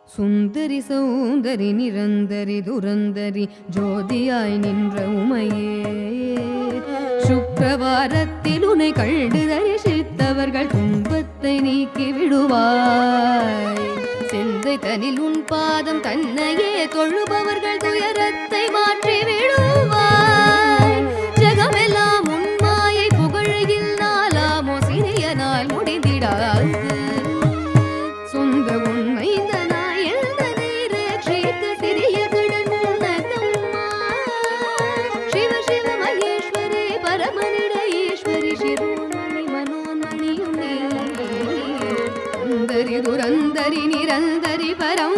சுந்தரி சௌந்தரி நிரந்தரி துரந்தரி ஜோதியாய் நின்ற உமையே சுக்கிரவாரத்தில் உன்னை கண்டு தரிசித்தவர்கள் துன்பத்தை நீக்கி விடுவாய் சிந்தை தனில் உன் பாதம் தன்னையே தொழுபவர்கள் துயரத்தை மாற்றி விடுவாய் ஜகமெல்லாம் உன் மாயை புகழையில் நாளாமோ சிறிய நாள் முடிந்திடாது சொந்த உண்மை दुरंदरी निरंदरी परम